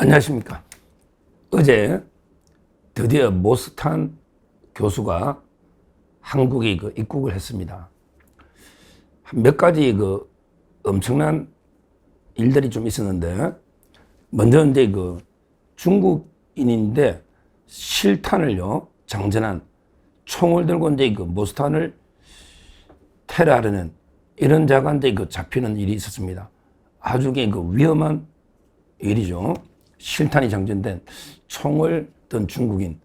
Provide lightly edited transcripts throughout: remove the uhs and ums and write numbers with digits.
안녕하십니까. 어제 드디어 모스탄 교수가 한국에 입국을 했습니다. 몇 가지 엄청난 일들이 좀 있었는데, 먼저 이제 중국인인데 실탄을요, 장전한 총을 들고 이제 모스탄을 테러하려는 이런 자가 이제 잡히는 일이 있었습니다. 아주 위험한 일이죠. 실탄이 장전된 총을 든 중국인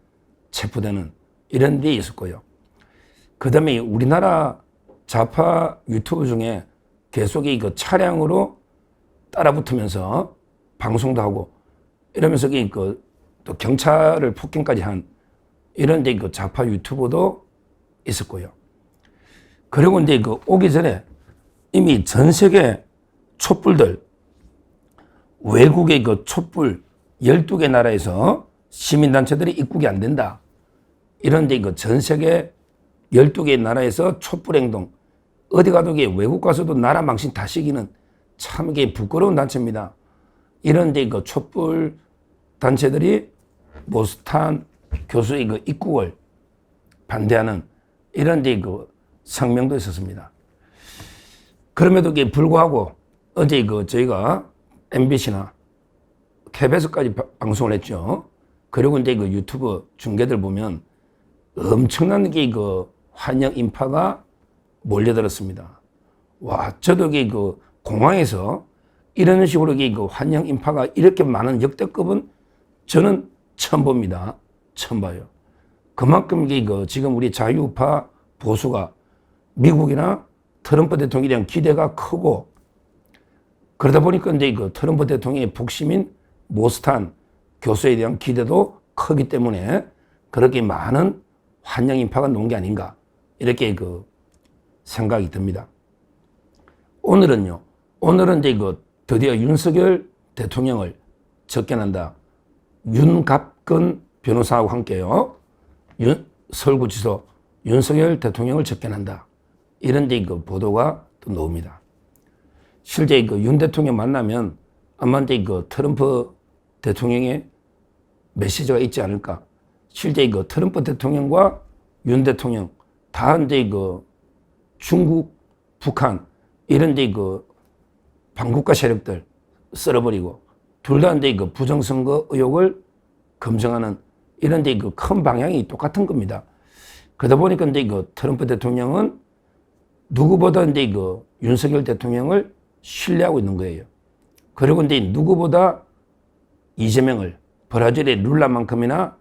체포되는 이런 일이 있었고요. 그 다음에 우리나라 좌파 유튜브 중에 계속 차량으로 따라붙으면서 방송도 하고 이러면서 또 경찰을 폭행까지 한 이런 좌파 유튜버도 있었고요. 그리고 이제 오기 전에 이미 전 세계 촛불들, 외국의 촛불 12개 나라에서 시민단체들이 입국이 안 된다. 이런데 전 세계 12개 나라에서 촛불 행동, 어디 가도 외국 가서도 나라 망신 다 시키는 참 이게 부끄러운 단체입니다. 이런데 촛불 단체들이 모스탄 교수의 입국을 반대하는 이런 성명도 있었습니다. 그럼에도 불구하고 어제 저희가 MBC나 KBS까지 방송을 했죠. 그리고 이제 유튜브 중계들 보면 엄청난 환영 인파가 몰려들었습니다. 와, 저도 공항에서 이런 식으로 환영 인파가 이렇게 많은 역대급은 저는 처음 봅니다. 처음 봐요. 그만큼 지금 우리 자유우파 보수가 미국이나 트럼프 대통령에 대한 기대가 크고, 그러다 보니까 이제 트럼프 대통령의 북심인 모스탄 교수에 대한 기대도 크기 때문에 그렇게 많은 환영 인파가 놓은 게 아닌가, 이렇게 생각이 듭니다. 오늘은 이제 드디어 윤석열 대통령을 접견한다. 윤갑근 변호사하고 함께요. 서울구치소 윤석열 대통령을 접견한다. 이런 보도가 또 나옵니다. 실제 윤 대통령 만나면 아마 이제 트럼프 대통령의 메시지가 있지 않을까. 실제 트럼프 대통령과 윤 대통령 다 이제 중국, 북한 이런 반국가 세력들 쓸어버리고 둘 다 이제 부정선거 의혹을 검증하는 이런 큰 방향이 똑같은 겁니다. 그러다 보니까 이제 트럼프 대통령은 누구보다 이제 윤석열 대통령을 신뢰하고 있는 거예요. 그리고 이제 누구보다 이재명을 브라질의 룰라만큼이나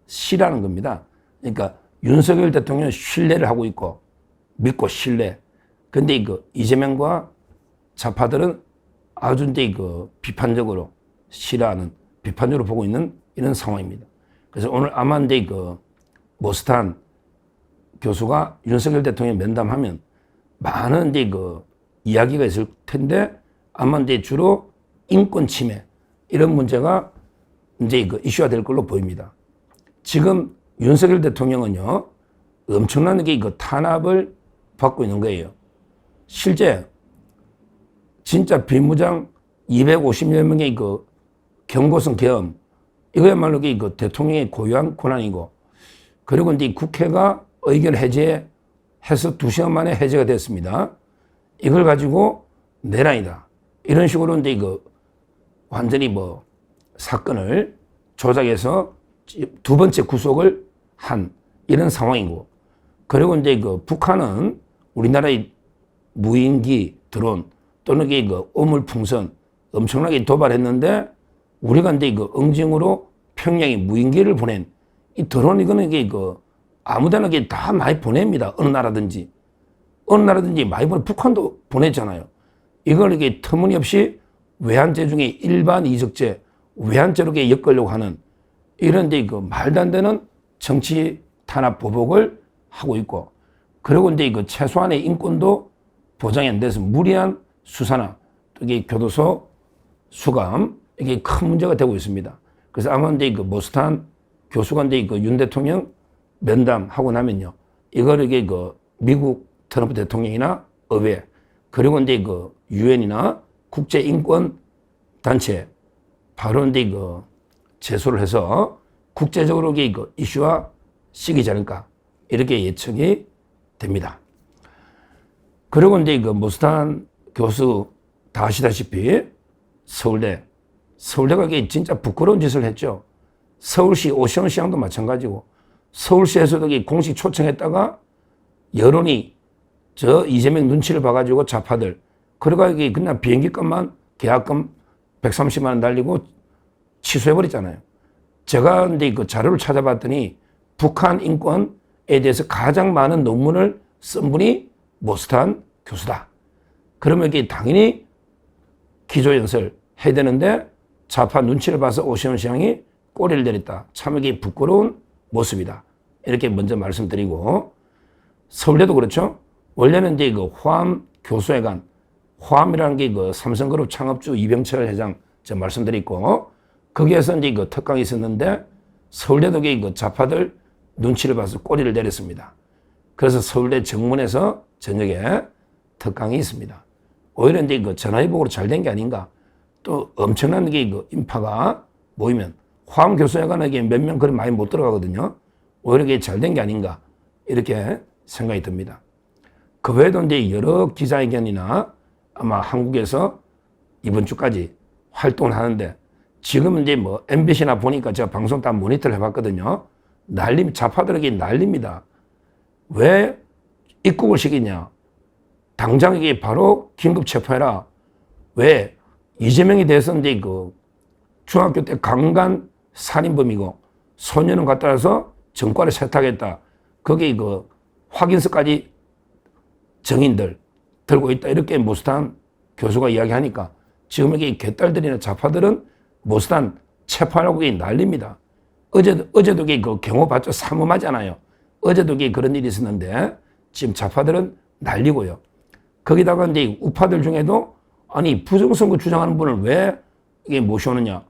싫어하는 겁니다. 그러니까 윤석열 대통령 신뢰를 하고 있고 믿고 신뢰. 근데 이재명과 좌파들은 아주 이제 비판적으로 싫어하는, 비판적으로 보고 있는 이런 상황입니다. 그래서 오늘 아마 이제 모스탄 교수가 윤석열 대통령 면담하면 많은 이제 이야기가 있을 텐데 아마 이제 주로 인권 침해 이런 문제가 이제 이슈가 될 걸로 보입니다. 지금 윤석열 대통령은요, 엄청나게 탄압을 받고 있는 거예요. 실제 진짜 비무장 250여 명의 경고성 계엄, 이거야말로 대통령의 고유한 권한이고, 그리고 이제 국회가 의결 해제해서 2시간 만에 해제가 됐습니다. 이걸 가지고 내란이다. 이런 식으로 이제 완전히 사건을 조작해서 두 번째 구속을 한 이런 상황이고, 그리고 이제 북한은 우리나라의 무인기 드론 또는 오물풍선 엄청나게 도발했는데 우리가 이제 응징으로 평양에 무인기를 보낸 이 드론, 이거는 아무데나 다 많이 보냅니다. 어느 나라든지 많이 북한도 보냈잖아요. 이걸 터무니없이 외환죄 중에 일반 이적죄, 외환죄로 엮으려고 하는 이런 말도 안 되는 정치 탄압 보복을 하고 있고, 그리고 이제 최소한의 인권도 보장이 안 돼서 무리한 수사나 또 교도소 수감, 이게 큰 문제가 되고 있습니다. 그래서 아마 이제 모스탄 교수가 이제 윤 대통령 면담하고 나면요, 이걸 미국 트럼프 대통령이나 의회, 그리고 이제 유엔이나 국제인권단체 바로 이제 그 제소를 해서 국제적으로 그 이슈화 시키지 않을까 이렇게 예측이 됩니다. 그리고 이제 그 모스탄 교수 다 아시다시피 서울대가 진짜 부끄러운 짓을 했죠. 서울시 오시원시장도 마찬가지고 서울시에서도 공식 초청했다가 여론이 저 이재명 눈치를 봐가지고 좌파들 그래가지고 그냥 비행기값만 계약금 130만 원 날리고 취소해버렸잖아요. 제가 이제 그 자료를 찾아봤더니 북한 인권에 대해서 가장 많은 논문을 쓴 분이 모스탄 교수다. 그러면 이게 당연히 기조연설 해야 되는데 좌파 눈치를 봐서 오시원 시장이 꼬리를 내렸다. 참 이게 부끄러운 모습이다. 이렇게 먼저 말씀드리고 서울대도 그렇죠. 원래는 이제 그 호암 교수회관, 호암이라는 게 그 삼성그룹 창업주 이병철 회장 제가 말씀드렸고 거기에서 이제 그 특강이 있었는데 서울대도 그 좌파들 눈치를 봐서 꼬리를 내렸습니다. 그래서 서울대 정문에서 저녁에 특강이 있습니다. 오히려 이제 그 전화위복으로 잘 된 게 아닌가. 또 엄청난 게 그 인파가 모이면 호암 교수회관에 몇 명 그리 많이 못 들어가거든요. 오히려 이게 잘 된 게 아닌가 이렇게 생각이 듭니다. 그 외에도 이제 여러 기자회견이나 아마 한국에서 이번 주까지 활동을 하는데 지금은 이제 뭐 MBC나 보니까 제가 방송 다 모니터를 해봤거든요. 좌파들에게 난립니다. 왜 입국을 시키냐? 당장 이게 바로 긴급 체포해라. 왜? 이재명에 대해서 이제 그 중학교 때 강간 살인범이고 소년원 갖다 와서 전과를 세탁했다. 거기 그 확인서까지 정인들 들고 있다. 이렇게 모스탄 교수가 이야기하니까 지금 여기 개딸들이나 좌파들은 모스탄 체포하라고 난립니다. 어제도 그 경호 받죠. 삼엄하잖아요. 어제도 그런 일이 있었는데 지금 좌파들은 난리고요. 거기다가 이제 우파들 중에도 아니 부정선거 주장하는 분을 왜 이게 모셔오느냐.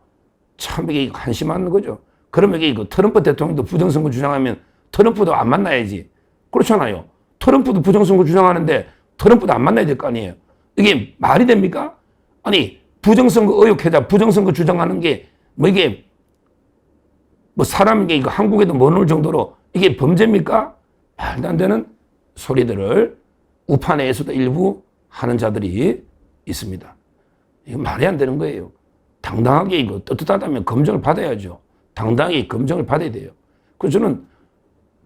참 이게 한심한 거죠. 그러면 이게 그 트럼프 대통령도 부정선거 주장하면 트럼프도 안 만나야지. 그렇잖아요. 트럼프도 부정선거 주장하는데 트럼프도 안 만나야 될 거 아니에요. 이게 말이 됩니까? 아니 부정선거 의혹해자 부정선거 주장하는 게 뭐 이게 뭐 사람에게 이거 한국에도 못 올 정도로 이게 범죄입니까? 말도 안 되는 소리들을 우파 내에서도 일부 하는 자들이 있습니다. 이거 말이 안 되는 거예요. 당당하게 이거 떳떳하다면 검증을 받아야죠. 당당하게 검증을 받아야 돼요. 그래서 저는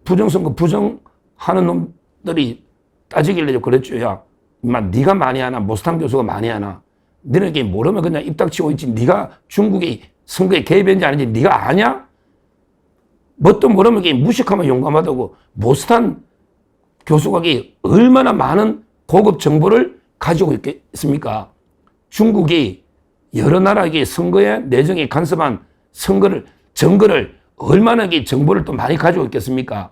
부정선거 부정하는 놈들이 따지길래 그랬죠. 야, 인마 네가 많이 하나 모스탄 교수가 많이 하나 너네게 모르면 그냥 입 닥치고 있지. 네가 중국의 선거에 개입했는지 아닌지 네가 아냐? 뭣도 모르면 무식하면 용감하다고. 모스탄 교수가 얼마나 많은 고급 정보를 가지고 있겠습니까? 중국이 여러 나라의 선거에 내정에 간섭한 증거를 얼마나 정보를 또 많이 가지고 있겠습니까?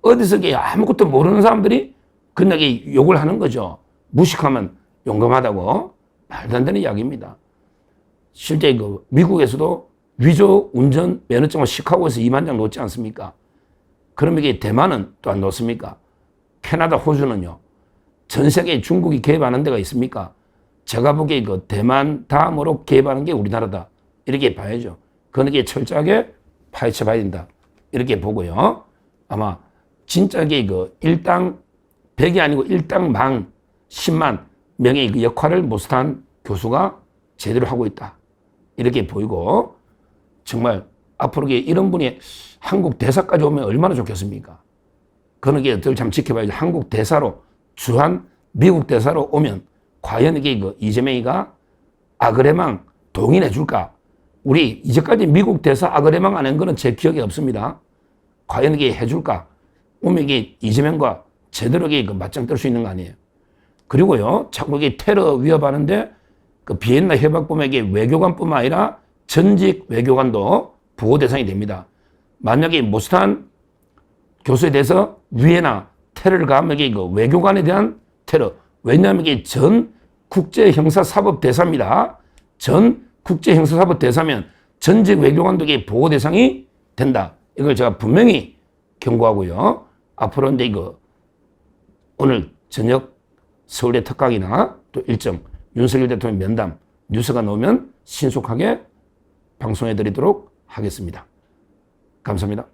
어디서 아무것도 모르는 사람들이 그냥 욕을 하는 거죠. 무식하면 용감하다고. 말도 안 되는 이야기입니다. 실제 그 미국에서도 위조 운전 면허증을 시카고에서 2만 장 놓지 않습니까? 그러면 이게 대만은 또 안 놓습니까? 캐나다, 호주는요. 전 세계에 중국이 개입하는 데가 있습니까? 제가 보기에 그 대만 다음으로 개입하는 게 우리나라다. 이렇게 봐야죠. 그건 이게 철저하게 파헤쳐 봐야 된다. 이렇게 보고요. 아마 진짜 이게 그 일당 100이 아니고 일당 10만 명의 그 역할을 모스탄 교수가 제대로 하고 있다. 이렇게 보이고 정말 앞으로 이런 분이 한국 대사까지 오면 얼마나 좋겠습니까? 그런 게 참 지켜봐야죠. 한국 대사로 주한 미국 대사로 오면 과연 이게 그 이재명이가 아그레망 동의해 줄까? 우리 이제까지 미국 대사 아그레망 안 한 거는 제 기억에 없습니다. 과연 이게 해줄까? 오면 이게 이재명과 제대로 이게 그 맞짱 뜰 수 있는 거 아니에요? 그리고요, 자꾸 이게 테러 위협하는데 그 비엔나 협약범에 이게 외교관뿐만 아니라 전직 외교관도 보호 대상이 됩니다. 만약에 모스탄 교수에 대해서 위해나 테러를 가하면 이게 그 외교관에 대한 테러. 왜냐하면 이게 전 국제형사사법대사입니다. 전 국제형사사법대사면 전직 외교관도 이게 보호 대상이 된다. 이걸 제가 분명히 경고하고요. 앞으로 이제 이거 오늘 저녁 서울대 특강이나 또 일정 윤석열 대통령 면담 뉴스가 나오면 신속하게 방송해 드리도록 하겠습니다. 감사합니다.